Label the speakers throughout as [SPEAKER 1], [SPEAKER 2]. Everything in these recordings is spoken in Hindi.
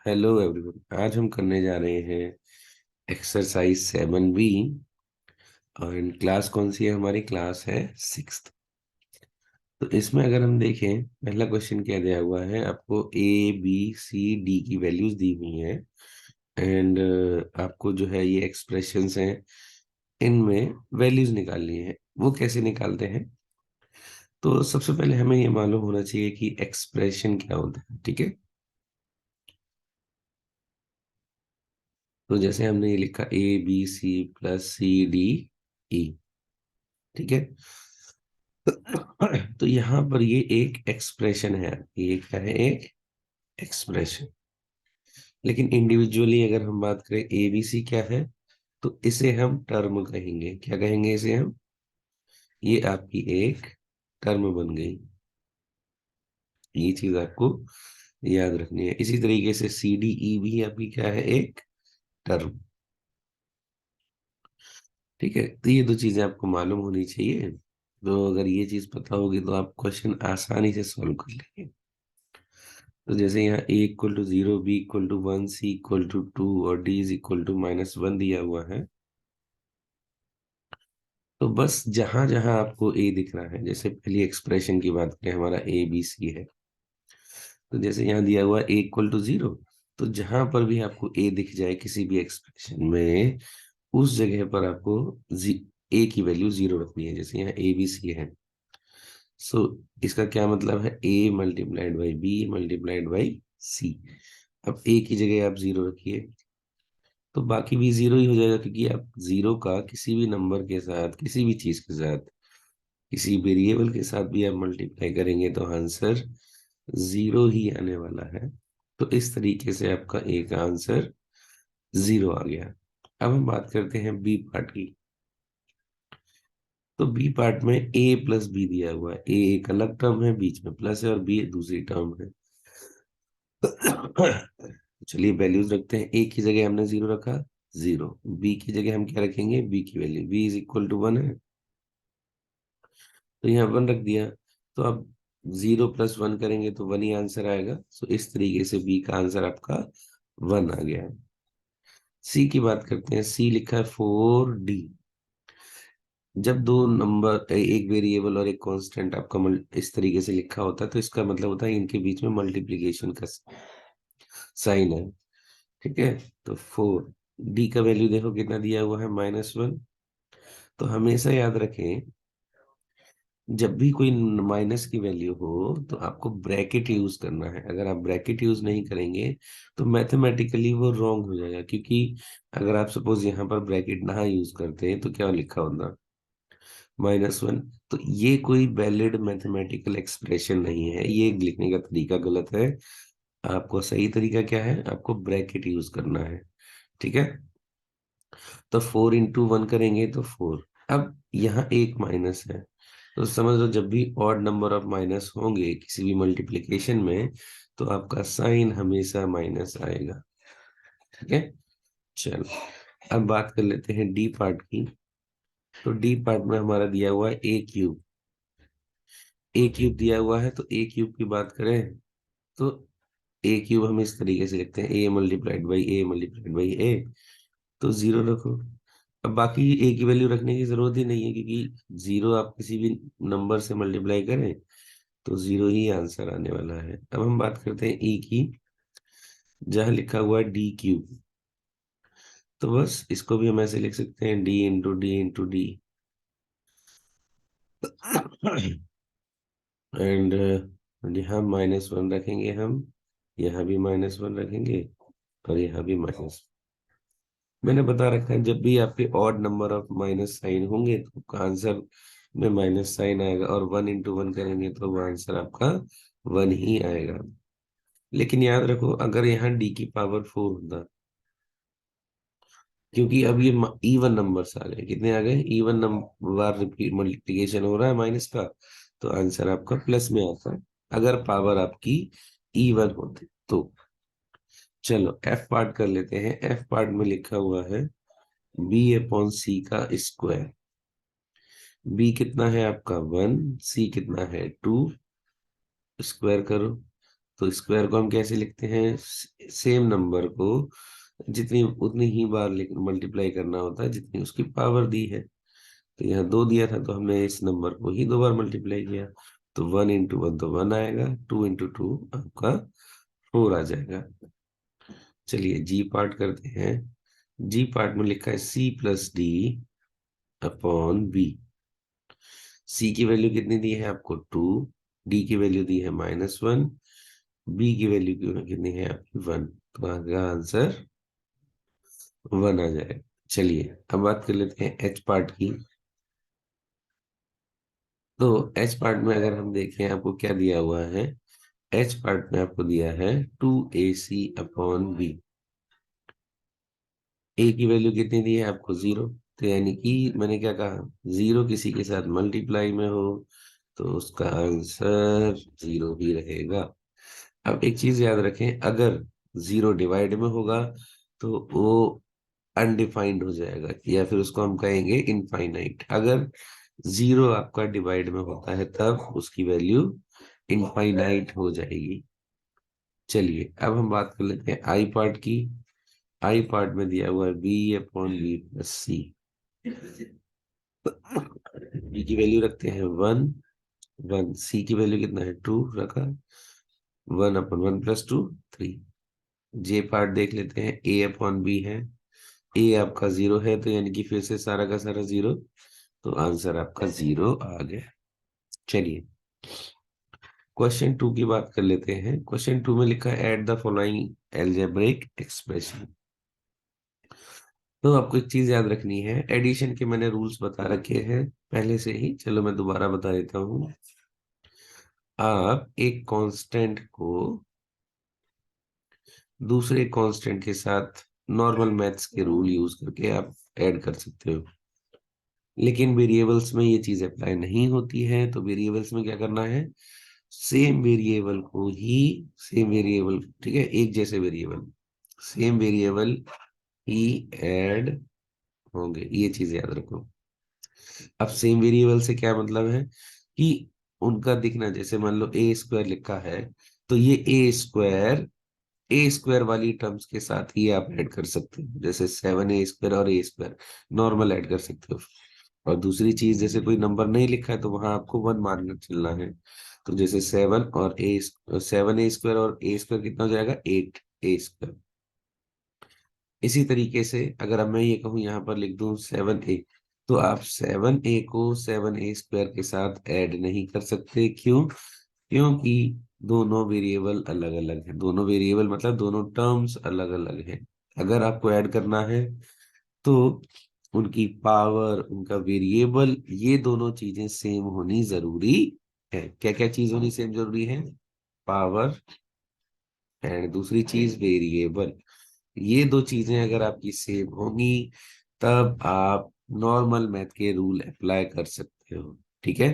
[SPEAKER 1] Hello everyone. आज हम करने जा रहे हैं एक्सरसाइज 7B। और क्लास कौन सी है? हमारी क्लास है सिक्स्थ। तो इसमें अगर हम देखें, पहला क्वेश्चन क्या दिया हुआ है आपको? A B C D की वैल्यूज दी हुई हैं। एंड आपको जो है ये एक्सप्रेशंस हैं, इनमें वैल्यूज निकालनी है। वो कैसे निकालते हैं? तो सबसे पहले हमें ये मालूम होना चाहिए कि एक्सप्रेशन क्या होता है। ठीक है, तो जैसे हमने ये लिखा A B C + C D E। ठीक है, तो यहाँ पर ये एक एक्सप्रेशन है। ये क्या है? एक एक्सप्रेशन। लेकिन इंडिविजुअली अगर हम बात करें ABC क्या है, तो इसे हम टर्म कहेंगे। क्या कहेंगे इसे हम? ये आपकी एक टर्म बन गई। ये चीज आपको याद रखनी है। इसी तरीके से CDE भी आपकी क्या है? एक टर्म। ठीक है, तो ये दो चीजें आपको मालूम होनी चाहिए। तो अगर ये चीज पता होगी तो आप क्वेश्चन आसानी से सॉल्व कर लेंगे। तो जैसे यहाँ A = 0, B = 1, C = 2 और D = -1 दिया हुआ है। तो बस जहां जहां आपको A दिख रहा है, जैसे पहली एक्सप्रेशन की बात करें, हमारा ABC है। तो जैसे यहाँ दिया हुआ A = 0, तो जहां पर भी आपको A दिख जाए किसी भी एक्सप्रेशन में, उस जगह पर आपको A की वैल्यू 0 रखनी है। जैसे यहाँ ABC है, सो इसका क्या मतलब है? A × B × C। अब A की जगह आप 0 रखिए, तो बाकी भी 0 ही हो जाएगा, क्योंकि आप 0 का किसी भी नंबर के साथ, किसी भी चीज के साथ, किसी वेरिएबल के साथ भी आप मल्टीप्लाई करेंगे तो आंसर 0 ही आने वाला है। तो इस तरीके से आपका A का आंसर 0 आ गया। अब हम बात करते हैं बी पार्ट की। तो बी पार्ट में A + B दिया हुआ है। A एक अलग टर्म है, बीच में प्लस है, और B दूसरी टर्म है। चलिए वैल्यूज रखते हैं। A की जगह हमने 0 रखा, 0। B की जगह हम क्या रखेंगे? B की वैल्यू B = 1 है, तो यहाँ 1 रख दिया। तो अब 0 + 1 करेंगे तो 1 ही आंसर आएगा। सो इस तरीके से B का आंसर आपका 1 आ गया है। C की बात करते हैं। C लिखा है 4D। जब दो नंबर, एक वेरिएबल और एक कांस्टेंट आपका इस तरीके से लिखा होता है, तो इसका मतलब होता है इनके बीच में मल्टीप्लिकेशन का साइन है। ठीक है, तो 4D का वैल्यू देखो कितना दिया हुआ है? -1। तो हमेशा याद रखें, जब भी कोई माइनस की वैल्यू हो तो आपको ब्रैकेट यूज करना है। अगर आप ब्रैकेट यूज नहीं करेंगे तो मैथमेटिकली वो रॉन्ग हो जाएगा। क्योंकि अगर आप सपोज यहाँ पर ब्रैकेट ना यूज करते तो क्या लिखा होता? -1। तो ये कोई वैलिड मैथमेटिकल एक्सप्रेशन नहीं है, ये लिखने का तरीका गलत है। आपको सही तरीका क्या है? आपको ब्रैकेट यूज करना है। ठीक है, तो 4 × 1 करेंगे तो 4। अब यहाँ एक माइनस है, तो समझ लो जब भी ऑड नंबर ऑफ माइनस होंगे किसी भी मल्टीप्लिकेशन में, तो आपका साइन हमेशा माइनस आएगा। ठीक है, चलो अब बात कर लेते हैं डी पार्ट की। तो डी पार्ट में हमारा दिया हुआ है A³ A³ दिया हुआ है। तो A³ की बात करें तो A³ हम इस तरीके से लिखते हैं A × A तो 0 रखो। अब बाकी A की वैल्यू रखने की जरूरत ही नहीं है, क्योंकि 0 आप किसी भी नंबर से मल्टीप्लाई करें तो 0 ही आंसर आने वाला है। अब हम बात करते हैं E की, जहां लिखा हुआ है D³। तो बस इसको भी हम ऐसे लिख सकते हैं D × D × D। एंड यहाँ -1 रखेंगे हम, यहाँ भी -1 रखेंगे, और यहाँ भी माइनस। मैंने बता रखा है जब भी आपके odd number of minus sign होंगे तो आपका आंसर में माइनस साइन आएगा, और 1 × 1 करेंगे तो वो आंसर आपका 1 ही आएगा। लेकिन याद रखो, अगर यहाँ D⁴ होता, क्योंकि अब ये इवन नंबर्स आ गए। कितने आ गए? इवन नंबर बार रिपीट मल्टीप्लिकेशन हो रहा है माइनस का, तो आंसर आपका प्लस में आता है, अगर पावर आपकी इवन होती तो। चलो एफ पार्ट कर लेते हैं। एफ पार्ट में लिखा हुआ है B/C का स्क्वायर। B कितना है आपका? 1। C कितना है? 2। स्क्वायर करो। तो स्क्वायर को हम कैसे लिखते हैं, सेम नंबर को जितनी उतनी ही बार मल्टीप्लाई करना होता है जितनी उसकी पावर दी है। तो यहाँ 2 दिया था तो हमने इस नंबर को ही 2 बार मल्टीप्लाई किया। तो 1 इंटू 1 तो 1 आएगा, 2 इंटू 2 आपका 4 आ जाएगा। चलिए जी पार्ट करते हैं। जी पार्ट में लिखा है C plus D upon B. C की वैल्यू कितनी दी है आपको 2, डी की वैल्यू दी है -1, बी की वैल्यू कितनी है आपकी 1। तो आपका आंसर 1 आ जाएगा। चलिए अब बात कर लेते हैं एच पार्ट की। तो एच पार्ट में अगर हम देखें आपको क्या दिया हुआ है, एच पार्ट में आपको दिया है 2ac अपॉन बी। ए की वैल्यू कितनी दी है आपको 0। तो यानी कि मैंने क्या कहा, 0 किसी के साथ मल्टीप्लाई में हो तो उसका आंसर 0 ही रहेगा। अब एक चीज याद रखें, अगर 0 डिवाइड में होगा तो वो अनडिफाइंड हो जाएगा, या फिर उसको हम कहेंगे इनफाइनाइट। अगर 0 आपका डिवाइड में होता है तब उसकी वैल्यू इनफाइनाइट हो जाएगी। चलिए अब हम बात कर लेते हैं आई पार्ट की। आई पार्ट में दिया हुआ है बी अपॉन बी प्लस सी। बी की वैल्यू रखते हैं 1, 1 सी की वैल्यू कितना है 2 रखा, 1 अपॉन 1 प्लस 2 3। जे पार्ट देख लेते हैं, ए अपॉन बी है, ए आपका 0 है तो यानी कि फिर से सारा का सारा 0, तो आंसर आपका 0 आ गया। चलिए क्वेश्चन 2 की बात कर लेते हैं। क्वेश्चन 2 में लिखा है at the following algebraic expression. तो आपको एक चीज याद रखनी है, एडिशन के मैंने रूल्स बता रखे हैं पहले से ही, चलो मैं दोबारा बता देता हूँ। आप एक कांस्टेंट को दूसरे कांस्टेंट के साथ नॉर्मल मैथ्स के रूल यूज करके आप ऐड कर सकते हो, लेकिन वेरिएबल्स में ये चीज अप्लाई नहीं होती है। तो वेरिएबल्स में क्या करना है, सेम वेरिएबल को ही, सेम वेरिएबल, ठीक है, एक जैसे वेरिएबल, सेम वेरिएबल ही ऐड होंगे, ये चीज याद रखो। अब सेम वेरिएबल से क्या मतलब है कि उनका दिखना, जैसे मान लो ए स्क्वायर लिखा है तो ये ए स्क्वायर वाली टर्म्स के साथ ही आप ऐड कर सकते हो, जैसे 7a² और ए स्क्वायर नॉर्मल ऐड कर सकते हो। और दूसरी चीज, जैसे कोई नंबर नहीं लिखा है तो वहां आपको 1 मानकर चलना है। तो जैसे 7a² और ए स्क्वायर कितना हो जाएगा 8a²। इसी तरीके से अगर अब मैं ये कहूँ यहाँ पर लिख दूं 7a, तो आप 7a को 7a² के साथ ऐड नहीं कर सकते। क्यों? क्योंकि दोनों वेरिएबल अलग अलग हैं, दोनों वेरिएबल मतलब दोनों टर्म्स अलग अलग हैं। अगर आपको ऐड करना है तो उनकी पावर, उनका वेरिएबल, ये दोनों चीजें सेम होनी जरूरी है। क्या क्या चीज होनी सेम जरूरी है, पावर एंड दूसरी चीज वेरिएबल। ये दो चीजें अगर आपकी सेम होंगी तब आप नॉर्मल मैथ के रूल अप्लाई कर सकते हो। ठीक है।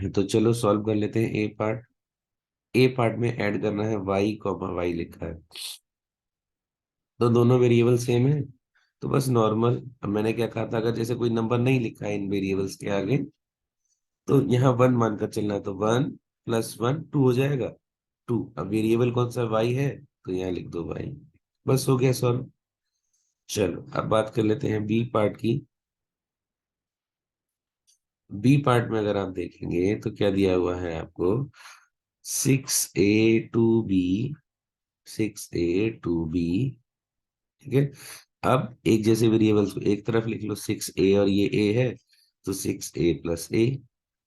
[SPEAKER 1] तो चलो सॉल्व कर लेते हैं ए पार्ट। ए पार्ट में ऐड करना है y कॉमा वाई लिखा है, तो दोनों वेरिएबल सेम है। तो बस नॉर्मल, अब मैंने क्या कहा था, अगर जैसे कोई नंबर नहीं लिखा है इन वेरिएबल्स के आगे तो यहाँ 1 मानकर चलना है, तो 1 प्लस 1 2 हो जाएगा, 2। अब वेरिएबल कौन सा y है तो यहाँ लिख दो y। बस हो गया सॉल्व। चलो अब बात कर लेते हैं बी पार्ट की। बी पार्ट में अगर आप देखेंगे तो क्या दिया हुआ है आपको, 6a 2b, 6a 2b। ठीक है। अब एक जैसे वेरिएबल्स को एक तरफ लिख लो, 6a और ये a है, तो 6a + a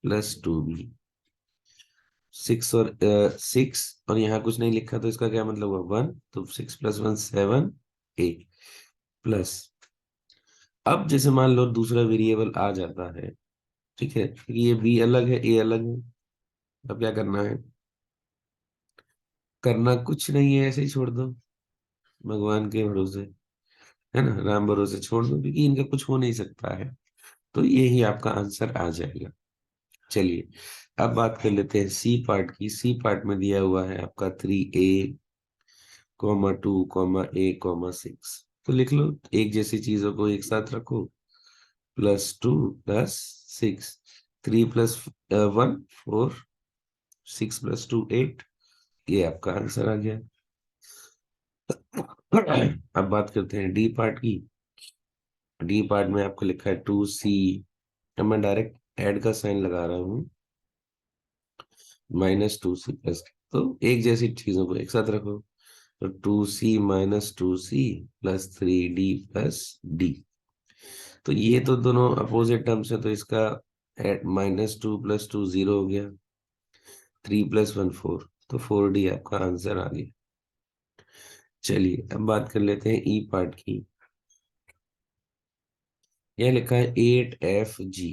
[SPEAKER 1] + 2b। 6 और यहाँ कुछ नहीं लिखा तो इसका क्या मतलब हुआ 1, तो 6 + 1 7a प्लस। अब जैसे मान लो दूसरा वेरिएबल आ जाता है, ठीक है, ये बी अलग है ए अलग है, अब क्या करना है, करना कुछ नहीं है, ऐसे ही छोड़ दो, भगवान के भरोसे, है ना, राम भरोसे छोड़ दो, क्योंकि इनका कुछ हो नहीं सकता है। तो यही आपका आंसर आ जाएगा। चलिए अब बात कर लेते हैं सी पार्ट की। सी पार्ट में दिया हुआ है आपका 3a, 2, a, 6। तो लिख लो, एक जैसी चीजों को एक साथ रखो, +2 + 6, 3 + 1 4, 6 + 2 8, ये आपका आंसर आ गया। अब बात करते हैं डी पार्ट की। डी पार्ट में आपको लिखा है 2c। अब मैं डायरेक्ट ऐड का साइन लगा रहा हूँ, -2c प्लस, तो एक जैसी चीजों को एक साथ रखो। तो 2c - 2c plus 3d plus D. तो ये तो दोनों अपोजिट टर्म्स है, तो इसका -2 + 2 0 हो गया, 3 + 1 4, तो 4d आपका आंसर आ गया। चलिए अब बात कर लेते हैं ई पार्ट की। यह लिखा है 8f(g)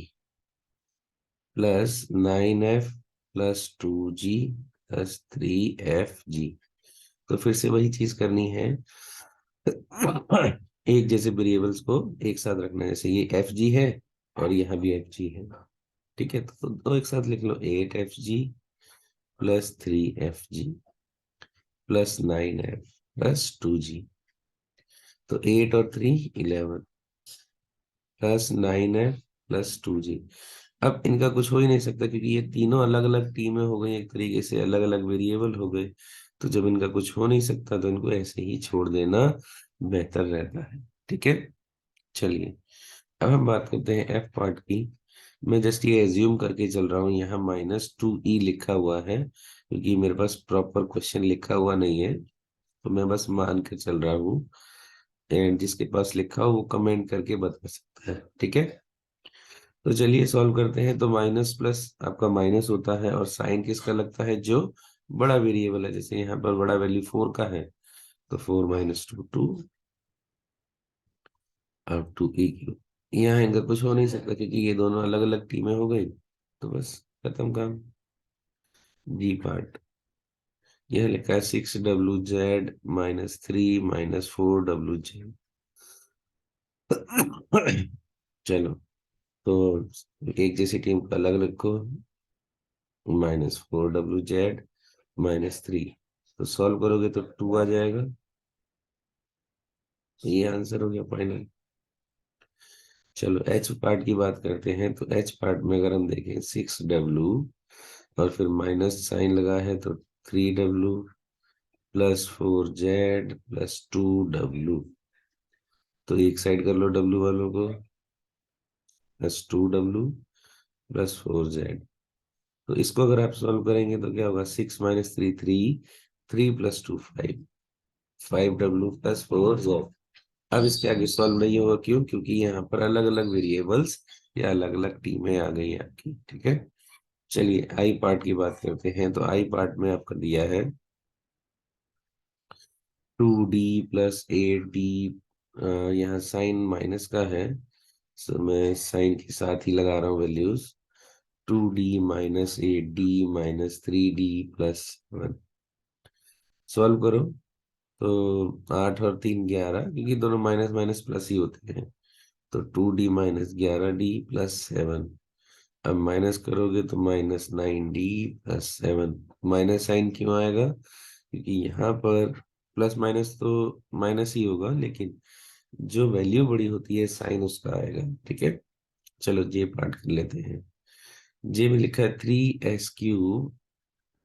[SPEAKER 1] plus 9f plus 2g plus 3f(g). तो फिर से वही चीज करनी है। एक जैसे वेरिएबल्स को एक साथ रखना है, जैसे ये fg है और यहाँ भी fg है। ठीक है, तो दो एक साथ लिख लो, 8fg plus 3fg plus 9f plus 2g। तो 8 और 3 11 प्लस 9f प्लस 2g। अब इनका कुछ हो ही नहीं सकता, क्योंकि ये तीनों अलग अलग टीमें हो गई, एक तरीके से अलग अलग वेरिएबल हो गए। तो जब इनका कुछ हो नहीं सकता तो इनको ऐसे ही छोड़ देना बेहतर रहता है। ठीक है, चलिए अब हम बात करते हैं एफ पार्ट की। मैं जस्ट ये एज्यूम करके चल रहा हूँ, यहाँ -2e लिखा हुआ है, क्योंकि मेरे पास प्रॉपर क्वेश्चन लिखा हुआ नहीं है, तो मैं बस मान के चल रहा हूँ। एंड जिसके पास लिखा हो वो कमेंट करके बता सकता है। ठीक है, तो चलिए सॉल्व करते हैं। तो माइनस प्लस आपका माइनस होता है, और साइन किसका लगता है, जो बड़ा वेरिएबल है। जैसे यहाँ पर बड़ा वैल्यू 4 का है, तो 4 - 2 2, अब 2e3। यहाँ इनका कुछ हो नहीं सकता, क्योंकि ये दोनों अलग अलग टीमें हो गई। तो बस खत्म काम। जी पार्ट, यह लिखा है 6wz -3 - 4wz। चलो, तो एक जैसी टीम को अलग रखो, -4wz -3। तो सॉल्व करोगे तो 2 आ जाएगा। तो ये आंसर हो गया फाइनल। चलो एच पार्ट की बात करते हैं। तो एच पार्ट में अगर हम देखें 6w और फिर माइनस साइन लगा है, तो 3w plus 4z plus 2w। तो एक साइड कर लो w वालों को, प्लस 2w प्लस 4z। तो इसको अगर आप सॉल्व करेंगे तो क्या होगा, 6 - 3 3, 3 + 2 5, 5w प्लस 4z। अब इसके आगे सॉल्व नहीं होगा, क्यों, क्योंकि यहाँ पर अलग अलग वेरिएबल्स या अलग अलग टीमें आ गई हैं आपकी। ठीक है, चलिए आई पार्ट की बात करते हैं। तो आई पार्ट में आपका दिया है 2d प्लस 8d। यहाँ साइन माइनस का है, सो मैं साइन के साथ ही लगा रहा हूँ values. 2d -8d -3d plus 1। Solve करो तो 8 और 3 11, क्योंकि दोनों माइनस माइनस प्लस ही होते हैं। तो 2d -11d प्लस 7। अब माइनस करोगे तो -9d प्लस 7। माइनस साइन क्यों आएगा, क्योंकि यहाँ पर प्लस माइनस तो माइनस ही होगा, लेकिन जो वैल्यू बड़ी होती है साइन उसका आएगा। ठीक है, चलो जे पार्ट कर लेते हैं। जे में लिखा है 3s³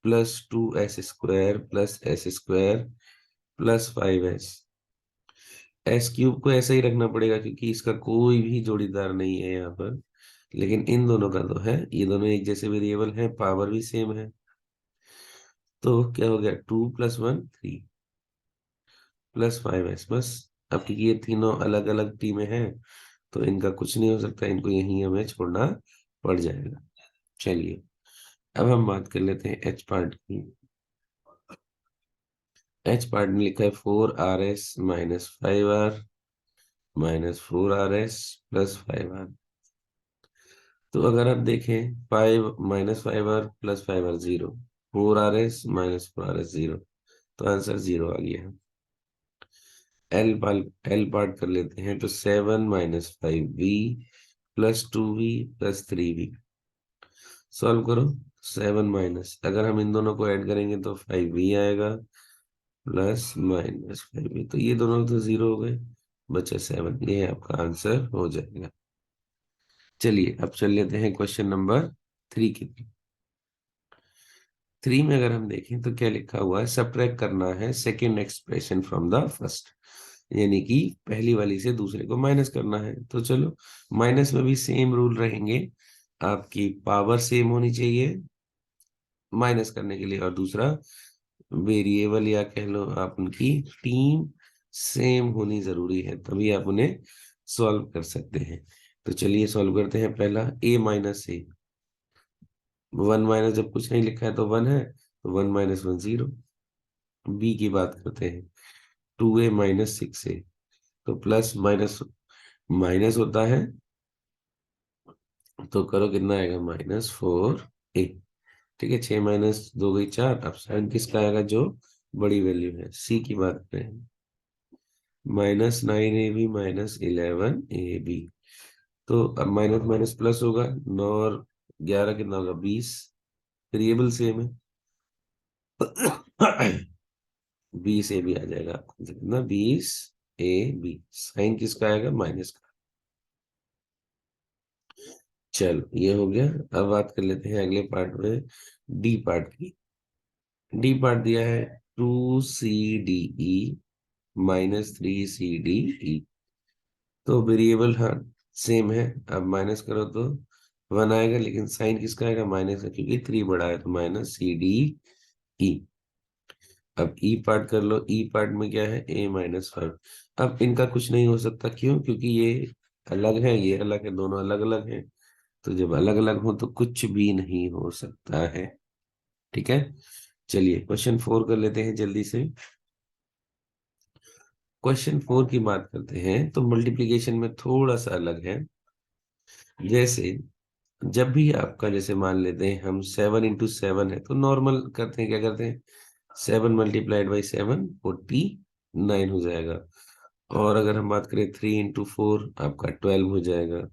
[SPEAKER 1] plus 2s² plus s² plus 5s। s³ को ऐसा ही रखना पड़ेगा, क्योंकि इसका कोई भी जोड़ीदार नहीं है यहाँ पर, लेकिन इन दोनों का तो है। ये दोनों एक जैसे वेरिएबल हैं, पावर भी सेम है। तो क्या हो गया, 2 + 1 3 प्लस 5s बस। अब क्योंकि ये तीनों अलग अलग टीमें हैं, तो इनका कुछ नहीं हो सकता, इनको यहीं हमें छोड़ना पड़ जाएगा। चलिए अब हम बात कर लेते हैं एच पार्ट की। एच पार्ट में लिखा है 4rs -5r -4rs plus 5r। तो अगर आप देखें 5 -5r plus 5r 0, 4rs -4rs 0, तो आंसर 0 आ गया। एल पार्ट कर लेते हैं। तो 7 -5v plus 2v plus 3v। Solve करो। 7 माइनस, अगर हम इन दोनों को ऐड करेंगे तो 5v आएगा, प्लस -5v, तो ये दोनों तो 0 हो गए, बचा 7। ये आपका आंसर हो जाएगा। चलिए अब चल लेते हैं क्वेश्चन नंबर 3 की। 3 में अगर हम देखें तो क्या लिखा हुआ है, सब्ट्रैक्ट करना है second expression from the first, यानी कि पहली वाली से दूसरे को माइनस करना है। तो चलो, माइनस में भी सेम रूल रहेंगे, आपकी पावर सेम होनी चाहिए माइनस करने के लिए, और दूसरा वेरिएबल या कह लो आप उनकी टीम सेम होनी जरूरी है, तभी आप उन्हें सॉल्व कर सकते हैं। तो चलिए सॉल्व करते हैं। पहला a माइनस ए, 1 जब कुछ नहीं लिखा है तो 1 है, तो 1 - 1 0। बी की बात करते हैं, 2a - 6a, तो प्लस माइनस माइनस होता है, तो करो कितना आएगा, -4a। ठीक है, 6 - 2 = 4। अब साइन किसका आएगा, जो बड़ी वैल्यू है। सी की बात करें, -9ab -11ab, तो अब माइनस माइनस प्लस होगा, 9 और 11 कितना होगा, 20। वेरिएबल सेम है। 20ab आ जाएगा आपको, कितना, 20ab। साइन किसका आएगा, माइनस का। चलो ये हो गया। अब बात कर लेते हैं अगले पार्ट में, डी पार्ट की। डी पार्ट दिया है 2cde -3cde, तो वेरिएबल हाँ सेम है। अब माइनस करो तो 1 आएगा, लेकिन साइन किसका आएगा, माइनस का, क्योंकि 3 बड़ा है, तो -cde। अब ई पार्ट कर लो। ई पार्ट में क्या है, a - 5। अब इनका कुछ नहीं हो सकता, क्यों, क्योंकि ये अलग है, ये अलग है, दोनों अलग अलग हैं। तो जब अलग अलग हो तो कुछ भी नहीं हो सकता है। ठीक है, चलिए क्वेश्चन 4 कर लेते हैं जल्दी से। क्वेश्चन 4 की बात करते हैं तो मल्टीप्लिकेशन में थोड़ा सा अलग है। जैसे जब भी आपका, जैसे मान लेते हैं हम 7 × 7 है, तो नॉर्मल करते हैं, क्या करते हैं, 7 × 7 49 हो जाएगा। और अगर हम बात करें 3 × 4, आपका 12 हो जाएगा।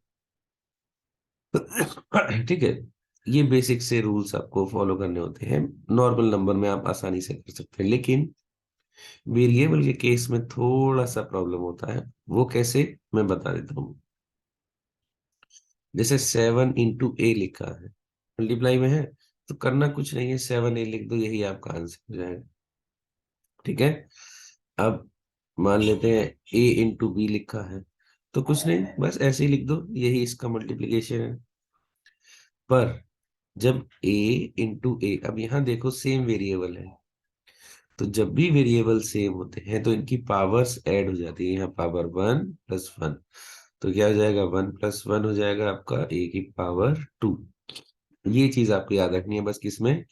[SPEAKER 1] ठीक है, ये बेसिक से रूल्स आपको फॉलो करने होते हैं। नॉर्मल नंबर में आप आसानी से कर सकते हैं, लेकिन वेरिएबल के केस में थोड़ा सा प्रॉब्लम होता है। वो कैसे, मैं बता देता हूँ। जैसे 7 × a लिखा है, मल्टीप्लाई में है, तो करना कुछ नहीं है, 7a लिख दो, यही आपका आंसर हो जाएगा। ठीक है, अब मान लेते हैं a × b लिखा है, तो कुछ नहीं, बस ऐसे ही लिख दो, यही इसका मल्टीप्लिकेशन है। पर जब a × a, अब यहाँ देखो सेम वेरिएबल है, तो जब भी वेरिएबल सेम होते हैं तो इनकी पावर्स ऐड हो जाती है। यहाँ पावर 1 + 1, तो क्या हो जाएगा, 1 + 1 हो जाएगा आपका a⁻²। ये चीज आपको याद रखनी है बस, किसमें,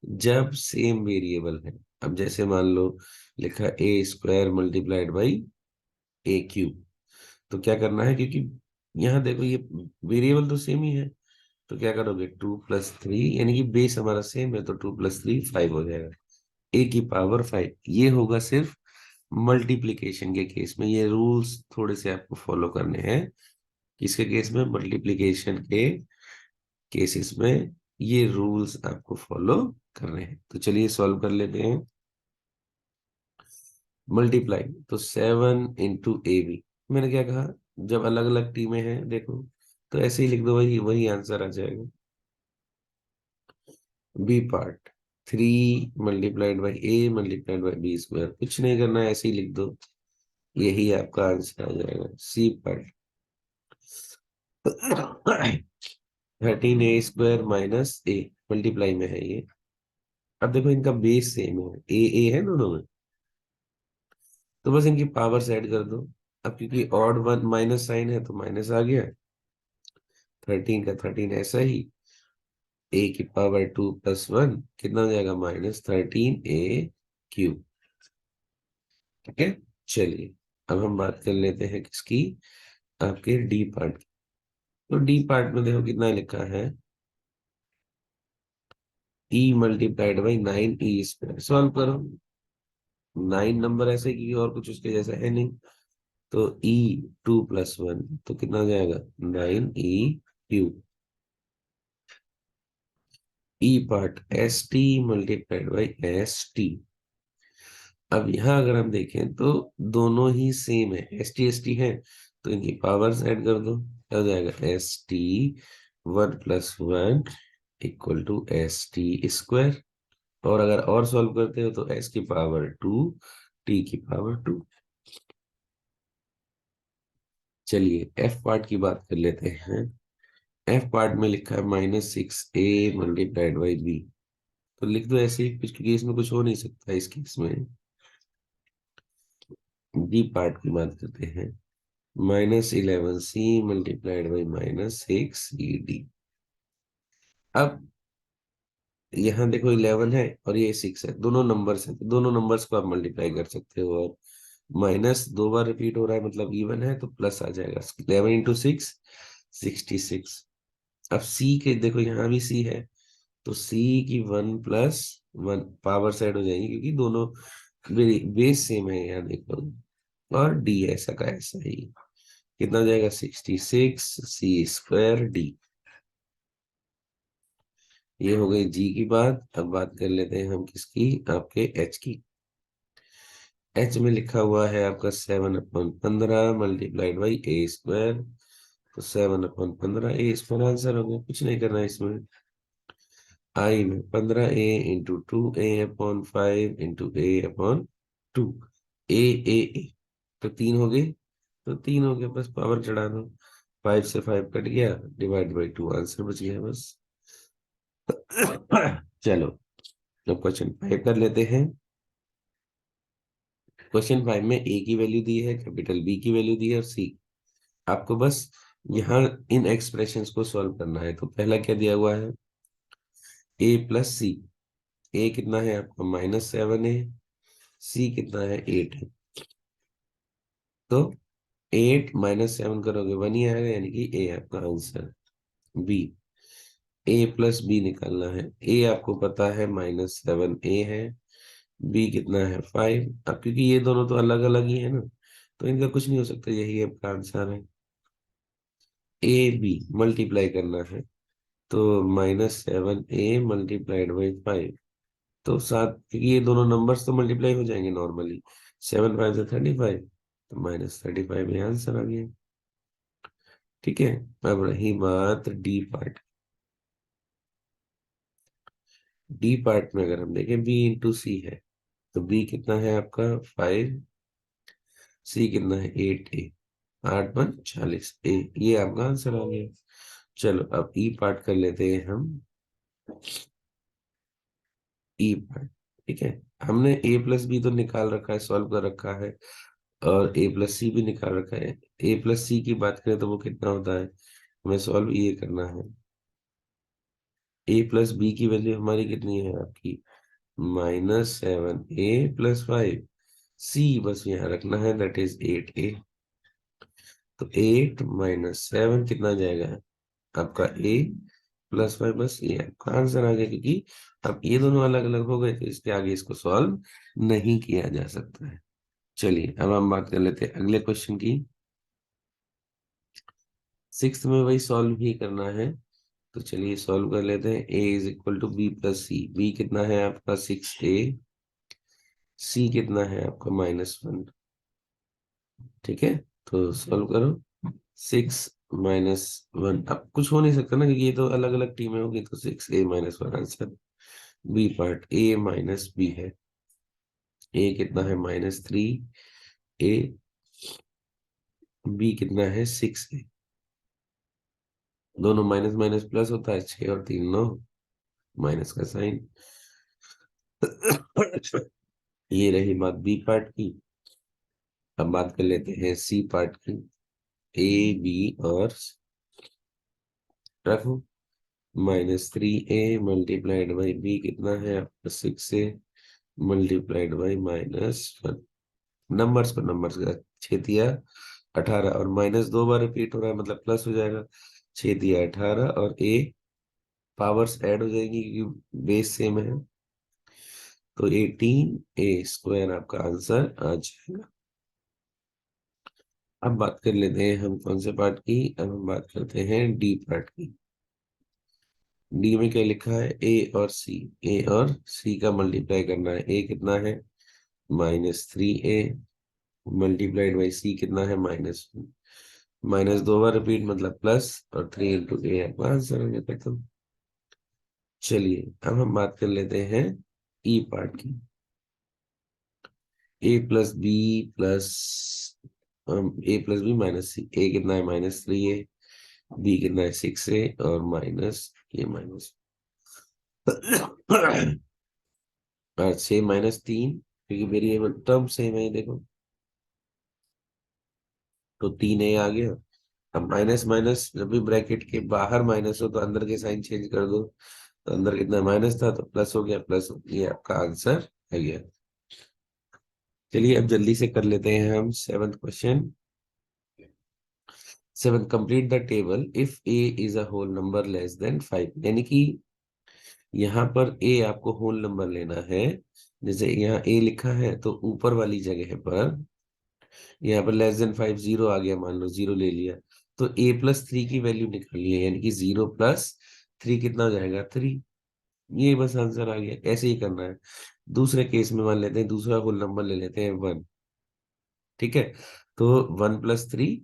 [SPEAKER 1] जब सेम वेरिएबल है। अब जैसे मान लो लिखा a² × a³, तो क्या करना है, क्योंकि यहाँ देखो ये वेरिएबल तो सेम ही है, तो क्या करोगे, 2 + 3, यानी कि बेस हमारा सेम है, तो 2 + 3 5 हो जाएगा, a⁻5। ये होगा सिर्फ मल्टीप्लिकेशन के केस में। ये रूल्स थोड़े से आपको फॉलो करने हैं। किसके केस में, मल्टीप्लिकेशन के केसेस में ये रूल्स आपको फॉलो करने हैं। तो चलिए सॉल्व कर लेते हैं। मल्टीप्लाई, तो 7 × ab, मैंने क्या कहा, जब अलग अलग टीमें हैं देखो, तो ऐसे ही लिख दो, वही वही आंसर आ जाएगा। बी पार्ट, 3 × a × b², कुछ नहीं करना है, ऐसे ही लिख दो, यही आपका आंसर आ जाएगा। C part, 13a² - a, multiply में है ये। अब देखो इनका बेस सेम है, ए है दोनों में, तो बस इनकी पावर्स ऐड कर दो। अब क्योंकि ऑड वन माइनस साइन है, तो माइनस आ गया, 13 का 13 ऐसा ही, a⁻² + 1 कितना हो जाएगा, -13a³। ठीक है, चलिए अब हम बात कर लेते हैं किसकी, आपके डी पार्ट की। तो डी पार्ट में देखो कितना लिखा है, e × 9e², सॉल्व करो। 9 नंबर ऐसे कि और कुछ उसके जैसा है नहीं, तो e2 + 1, तो कितना हो जाएगा, 9e³। ई पार्ट, ST × ST। अब यहाँ अगर हम देखें तो दोनों ही सेम है, ST है, तो इनकी पावर्स ऐड कर दो, क्या हो जाएगा, ST 1 + 1 = ST²। और अगर और सॉल्व करते हो तो s की पावर 2 t की पावर 2। चलिए एफ पार्ट की बात कर लेते हैं। एफ पार्ट में लिखा है -6a मल्टीप्लाइड बाई बी। तो लिख दो ऐसे ही, क्योंकि इसमें कुछ हो नहीं सकता इस केस में। डी पार्ट की बात करते हैं, -11c मल्टीप्लाइड बाई -6ed। अब यहाँ देखो 11 है और ये 6 है, दोनों नंबर्स है, तो दोनों नंबर्स को आप मल्टीप्लाई कर सकते हो। और माइनस दो बार रिपीट हो रहा है मतलब इवन है, तो प्लस आ जाएगा। 11 इंटू 6 66। अब सी के देखो यहाँ भी सी है, तो सी की 1+1 पावर साइड हो जाएगी, क्योंकि दोनों बेस सेम है यहाँ देखो। और डी ऐसा का ऐसा ही, कितना हो जाएगा 66 सी स्क्वायर डी। ये हो गई जी की बात। अब बात कर लेते हैं हम किसकी, आपके एच की। एच में लिखा हुआ है आपका 7/15 मल्टीप्लाइड बाई ए स्क्वायर। तो 7/15 a स्क्वायर आंसर हो गया, कुछ नहीं करना है इसमें। आई में 15a into 2a/5 into a/2। ए तो 3 हो गए, तो 3 हो गया, बस पावर चढ़ा दो। 5 से 5 कट गया, डिवाइड बाई 2 आंसर बच गया बस। चलो अब क्वेश्चन 5 कर लेते हैं। क्वेश्चन 5 में ए की वैल्यू दी है, कैपिटल बी की वैल्यू दी है और सी। आपको बस यहाँ इन एक्सप्रेशंस को सॉल्व करना है। तो पहला क्या दिया हुआ है, ए प्लस सी। ए कितना है आपका -7 है, सी कितना है 8 है। तो 8 -7 करोगे 1 ही आएगा, यानी कि ए आपका आंसर। बी, ए प्लस बी निकालना है। ए आपको पता है -7a है, बी कितना है 5। अब क्योंकि ये दोनों तो अलग अलग ही है ना, तो इनका कुछ नहीं हो सकता, यही आपका आंसर है। ए बी मल्टीप्लाई करना है, तो -7a मल्टीप्लाइड बाई 5। तो सात, क्योंकि ये दोनों नंबर्स तो मल्टीप्लाई हो जाएंगे नॉर्मली। 7 5 से 35, तो -35 ये आंसर आ गया। ठीक है। अब रही बात डी पार्ट। डी पार्ट में अगर हम देखें, बी इंटू सी है, तो बी कितना है आपका 5, सी कितना है 8a। 8×1 = 40 ए, ये आपका आंसर आ गया। चलो अब ई पार्ट कर लेते हैं हम। ई पार्ट, ठीक है। हमने ए प्लस बी तो निकाल रखा है, सॉल्व कर रखा है, और ए प्लस सी भी निकाल रखा है। ए प्लस सी की बात करें तो वो कितना होता है, हमें सॉल्व ये करना है। ए प्लस बी की वैल्यू हमारी कितनी है आपकी, -7a+5। सी बस यहाँ रखना है, दैट इज 8a। तो 8 - 7 कितना जाएगा आपका, ए प्लस 5, बस ये आपका आंसर आ गया। क्योंकि अब ये दोनों अलग अलग हो गए, तो इसके आगे इसको सॉल्व नहीं किया जा सकता है। चलिए अब हम बात कर लेते हैं अगले क्वेश्चन की। 6th में वही सॉल्व ही करना है, तो चलिए सॉल्व कर लेते हैं। a = b+c। b कितना है आपका 6a, c कितना है आपका -1। ठीक है, तो सॉल्व करो। 6 - 1, अब कुछ हो नहीं सकता ना, क्योंकि ये तो अलग अलग टीमें होगी, तो 6a - 1 answer. B part, a minus b है। a कितना है -3a, b कितना है 6a। दोनों माइनस माइनस प्लस होता है, 6 और 3 9, माइनस का साइन। ये रही बात बी पार्ट की। अब बात कर लेते हैं सी पार्ट की। ए बी और रखो, -3a मल्टीप्लाइड बाई बी कितना है आपका 6a मल्टीप्लाइड बाई -1। नंबर्स पर नंबर्स का 6×18, और माइनस दो बार रिपीट हो रहा है मतलब प्लस हो जाएगा। 6×18 और ए पावर्स ऐड हो जाएंगी, क्योंकि बेस सेम है। तो 18a² आपका आंसर आ जाएगा। अब बात कर लेते हैं हम कौन से पार्ट की, अब हम बात करते हैं डी पार्ट की। डी में क्या लिखा है, ए और सी। ए और सी का मल्टीप्लाई करना है। ए कितना है -3a मल्टीप्लाइड बाई सी कितना है -1। माइनस दो बार रिपीट मतलब प्लस, और 3 × a आपका आंसर हो गया खत्म। चलिए अब हम बात कर लेते हैं ई पार्ट की, ए प्लस बी प्लस ए प्लस बी माइनस सी। ए कितना है -3 है, बी कितना है 6 है, और माइनस ये माइनस और 6 - 3, क्योंकि वेरिएबल टर्म सेम है देखो, तो 3 आ गया। अब माइनस माइनस जब भी ब्रैकेट के बाहर माइनस हो तो अंदर के साइन चेंज कर दो, तो अंदर कितना माइनस था तो प्लस हो गया, प्लस ये आपका आंसर है गया। चलिए अब जल्दी से कर लेते हैं हम 7th question. 7, complete the table if a is a whole number less than 5, यानी कि यहाँ पर ए आपको होल नंबर लेना है। जैसे यहाँ ए लिखा है तो ऊपर वाली जगह पर यहाँ पर लेस देन 5 जीरो आ गया, मान लो जीरो ले लिया, तो a+3 की वैल्यू निकालनी है, यानी कि 0+3 कितना हो जाएगा 3। ये बस आंसर आ गया, ऐसे ही करना है। दूसरे केस में मान लेते हैं, दूसरा होल नंबर ले लेते हैं 1, ठीक है। तो 1+3,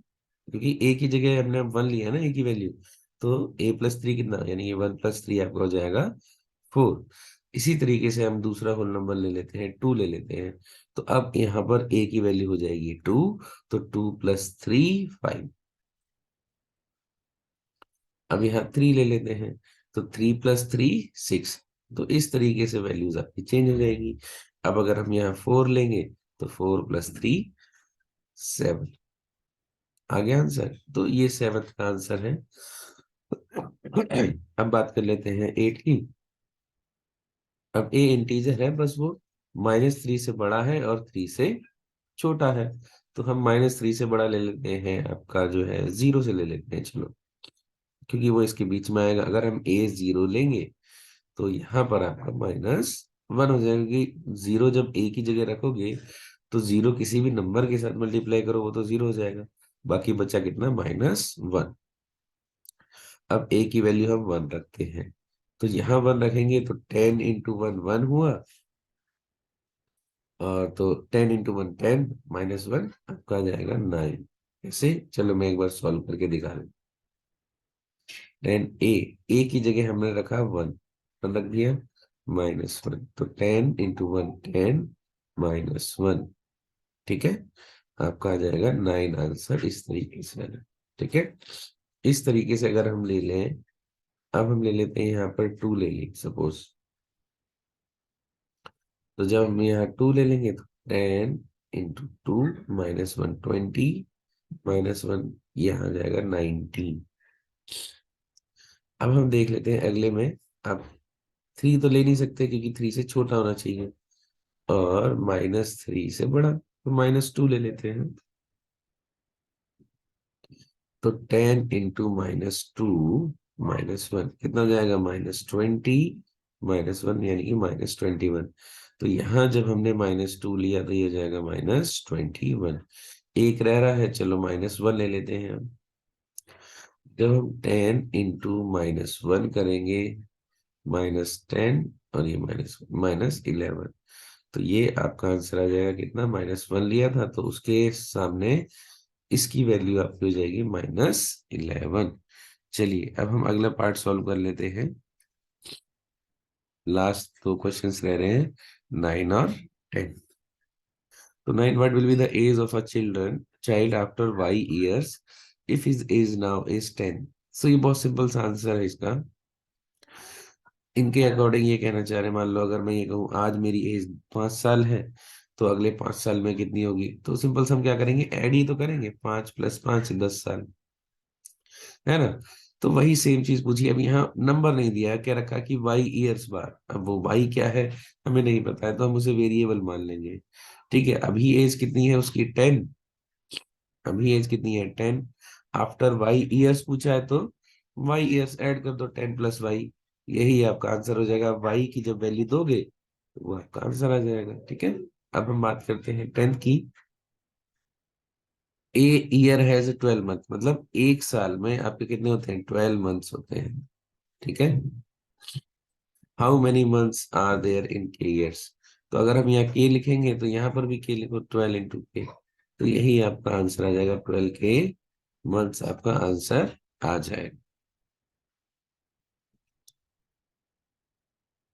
[SPEAKER 1] क्योंकि ए की जगह हमने 1 लिया ना, ए की वैल्यू, तो a+3 कितना, यानी कि 1+3 आपका हो जाएगा 4। इसी तरीके से हम दूसरा होल नंबर ले लेते हैं, 2 ले लेते हैं। तो अब यहाँ पर a की वैल्यू हो जाएगी 2, तो 2+3 5। अब यहाँ 3 ले लेते हैं, तो 3+3 6। तो इस तरीके से वैल्यूज आपकी चेंज हो जाएगी। अब अगर हम यहाँ 4 लेंगे, तो 4+3 7 आ गया आंसर, तो ये 7th का आंसर है। अब बात कर लेते हैं 8 की। अब ए इंटीजर है, बस वो -3 से बड़ा है और 3 से छोटा है, तो हम -3 से बड़ा ले लेते हैं, आपका जो है 0 से ले लेते हैं, चलो, क्योंकि वो इसके बीच में आएगा। अगर हम a 0 लेंगे तो यहाँ पर आपका -1 हो जाएगा, क्योंकि 0 जब a की जगह रखोगे तो 0 किसी भी नंबर के साथ मल्टीप्लाई करो वो तो 0 हो जाएगा, बाकी बचा कितना -1। अब a की वैल्यू हम 1 रखते हैं, तो यहाँ 1 रखेंगे तो 10 × 1 1 हुआ, और तो 10 × 1 10, -1 आपका आ जाएगा 9। ऐसे चलो मैं एक बार सॉल्व करके दिखा दूं। 10 a की जगह हमने रखा 1 रख दिया, -1, तो 10 × 1 10 -1, ठीक है। आपका आ जाएगा 9 आंसर, इस तरीके से है, ठीक है। इस तरीके से अगर हम ले लें, अब हम ले लेते हैं यहाँ पर 2 ले ली सपोज, तो जब हम यहाँ 2 ले लेंगे तो 10 × 2 -1 20, -1 यहाँ आ जाएगा 19। अब हम देख लेते हैं अगले में। अब 3 तो ले नहीं सकते क्योंकि 3 से छोटा होना चाहिए, और -3 से बड़ा, तो -2 ले लेते हैं। तो 10 × -2 -1 कितना हो जाएगा -20, -1 यानी कि -21। तो यहाँ जब हमने -2 लिया तो ये हो जाएगा -21। एक रह रहा है, चलो -1 ले लेते हैं हम। जब हम 10 × -1 करेंगे, -10, और ये -11, तो ये आपका आंसर आ जाएगा कितना, -1 लिया था तो उसके सामने इसकी वैल्यू आपकी हो जाएगी -11। चलिए अब हम अगला पार्ट सॉल्व कर लेते हैं। लास्ट 2 क्वेश्चंस रह रहे हैं, 9 और 10। तो 9, what will be the age of a child after y years if his age now is 10। सो ये बहुत सिंपल सा आंसर है इसका। इनके अकॉर्डिंग ये कहना चाह रहे हैं, मान लो अगर मैं ये कहूँ आज मेरी एज 5 साल है, तो अगले 5 साल में कितनी होगी, तो सिंपल से हम क्या करेंगे, ऐड ही तो करेंगे, 5 + 5 10 साल, है ना। तो वही सेम चीज पूछी। अब यहाँ नंबर नहीं दिया है, क्या रखा कि वाई ईयर्स बार, अब वो वाई क्या है हमें नहीं पता है, तो हम उसे वेरिएबल मान लेंगे, ठीक है। अभी एज कितनी है उसकी 10, अभी एज कितनी है 10, आफ्टर वाई ईयर्स पूछा है तो वाई ईयर्स ऐड कर दो, 10 + y, यही आपका आंसर हो जाएगा। वाई की जब वैल्यू दोगे तो वो आपका आंसर आ जाएगा, ठीक है। अब हम बात करते हैं 10th की। ए ईयर हैज 12 मंथ, मतलब एक साल में आपके कितने होते हैं, 12 मंथ्स होते हैं, ठीक है। How many months are there in k years, तो अगर हम यहाँ के लिखेंगे तो यहाँ पर भी के लिखो, 12 × के, तो यही आपका आंसर आ जाएगा, 12 के मंथ्स आपका आंसर आ जाएगा।